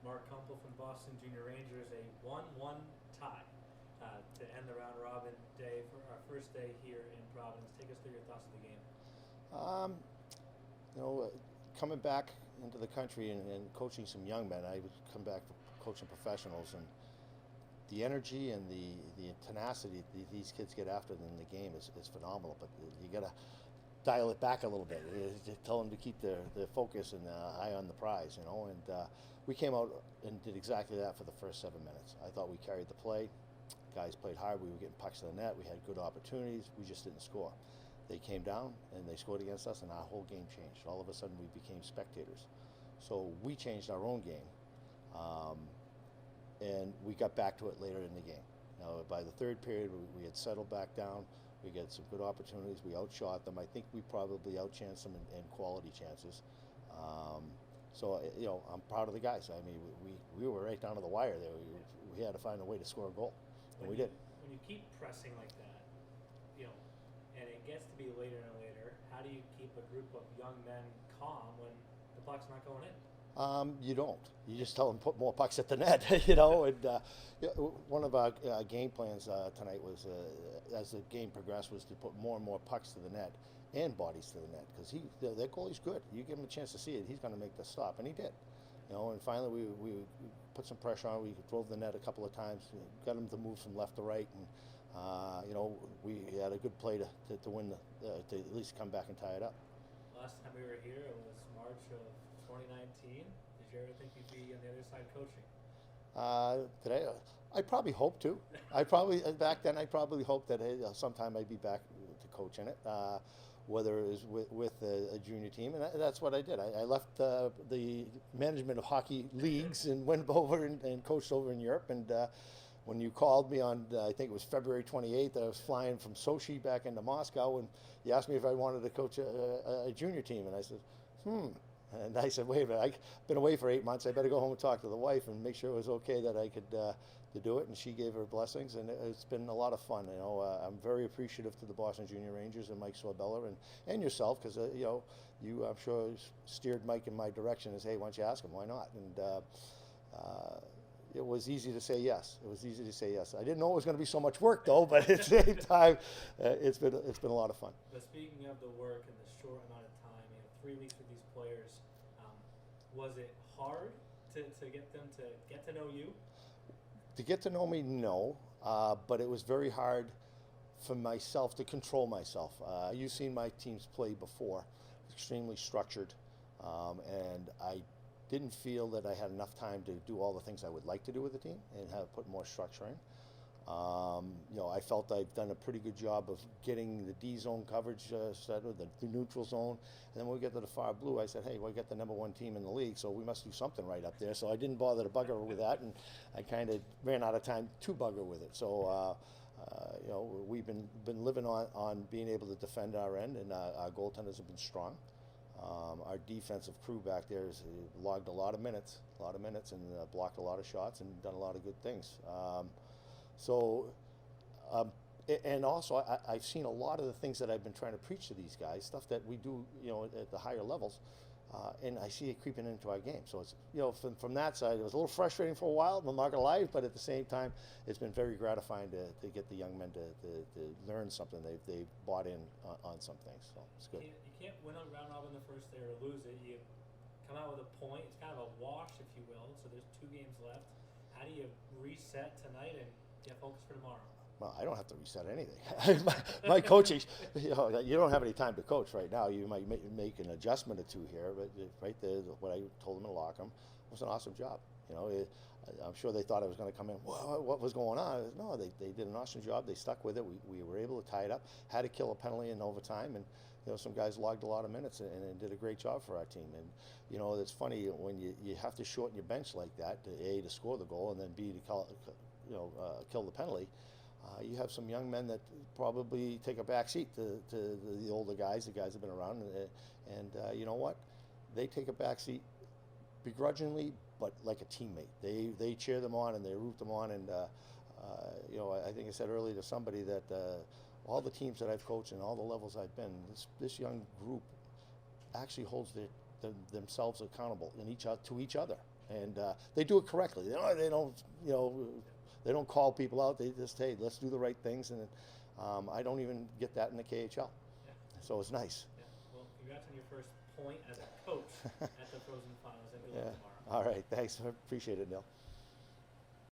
Mark Kumpel from Boston Junior Rangers, a 1-1 tie to end the round robin day for our first day here in Providence. Take us through your thoughts of the game. Um, Coming back into the country and coaching some young men, I would come back coaching professionals, and the energy and the tenacity these kids get after in the game is phenomenal. But you got to dial it back a little bit. Tell them to keep their focus and eye on the prize, And we came out and did exactly that for the first 7 minutes. I thought we carried the play. Guys played hard. We were getting pucks to the net. We had good opportunities. We just didn't score. They came down and they scored against us, and our whole game changed. All of a sudden, we became spectators. So we changed our own game, and we got back to it later in the game. Now, by the third period, we had settled back down. We got some good opportunities. We outshot them. I think we probably outchanced them in quality chances. I'm proud of the guys. I mean, we were right down to the wire there. We had to find a way to score a goal, and we did. When you keep pressing like that, and it gets to be later and later, how do you keep a group of young men calm when the puck's not going in? You don't. You just tell them put more pucks at the net, And one of our game plans tonight was, as the game progressed, was to put more and more pucks to the net and bodies to the net, because their goalie's good. You give him a chance to see it, he's going to make the stop, and he did. And finally we put some pressure on. We drove the net a couple of times, got him to move from left to right, and we had a good play to win, to at least come back and tie it up. Last time we were here, it was March of 2019. Did you ever think you'd be on the other side coaching? Today, I probably hope to. Back then, I probably hoped that sometime I'd be back to coaching it, whether it was with a junior team, and that's what I did. I left the management of hockey leagues and went over and coached over in Europe. And when you called me on, I think it was February 28th, I was flying from Sochi back into Moscow, and you asked me if I wanted to coach a junior team, and I said, And I said, wait a minute, I've been away for 8 months. I better go home and talk to the wife and make sure it was okay that I could to do it. And she gave her blessings, and it's been a lot of fun. I'm very appreciative to the Boston Junior Rangers and Mike Sorbella and yourself, because you I'm sure steered Mike in my direction as, hey, why don't you ask him? Why not? And it was easy to say yes. I didn't know it was going to be so much work, though. But at the same time, it's been a lot of fun. But speaking of the work and the short amount of time, 3 weeks with these players, was it hard to get them to get to know you? To get to know me, no. But it was very hard for myself to control myself. You've seen my teams play before, extremely structured, and I didn't feel that I had enough time to do all the things I would like to do with the team and have put more structure in. I felt I've done a pretty good job of getting the D zone coverage settled, the neutral zone, and then when we get to the far blue, I said, hey, we got the #1 team in the league, so we must do something right up there. So I didn't bother to bugger with that, and I kind of ran out of time to bugger with it. So we've been living on being able to defend our end, and our goaltenders have been strong. Our defensive crew back there has logged a lot of minutes, and blocked a lot of shots and done a lot of good things. And also, I've seen a lot of the things that I've been trying to preach to these guys, stuff that we do, at the higher levels, and I see it creeping into our game. So it's, from that side, it was a little frustrating for a while, I'm not gonna lie, but at the same time, it's been very gratifying to get the young men to learn something. They've bought in on some things, so it's good. You can't win a round robin the first day or lose it. You come out with a point. It's kind of a wash, if you will. So there's 2 games left. How do you reset tonight and get focused for tomorrow? Well, I don't have to reset anything. my coaching, you don't have any time to coach right now. You might make an adjustment or two here, but right there, what I told them in Lockham was an awesome job. I'm sure they thought I was going to come in, what was going on? No, they did an awesome job. They stuck with it. We were able to tie it up, had to kill a penalty in overtime, and some guys logged a lot of minutes and did a great job for our team. And it's funny when you have to shorten your bench like that, to score the goal, and then B, to kill the penalty. You have some young men that probably take a back seat to the older guys, the guys that have been around, and you know what? They take a back seat begrudgingly, but like a teammate. They cheer them on and they root them on, and I think I said earlier to somebody that all the teams that I've coached and all the levels I've been, this young group actually holds themselves accountable to each other. and they do it correctly. They don't, you know, they don't call people out. They just, hey, let's do the right things, and I don't even get that in the KHL, Yeah. so it's nice. Yeah. Well, congrats on your first point as a coach at the Frozen Finals, and good luck Yeah. tomorrow. All right, thanks. I appreciate it, Neil.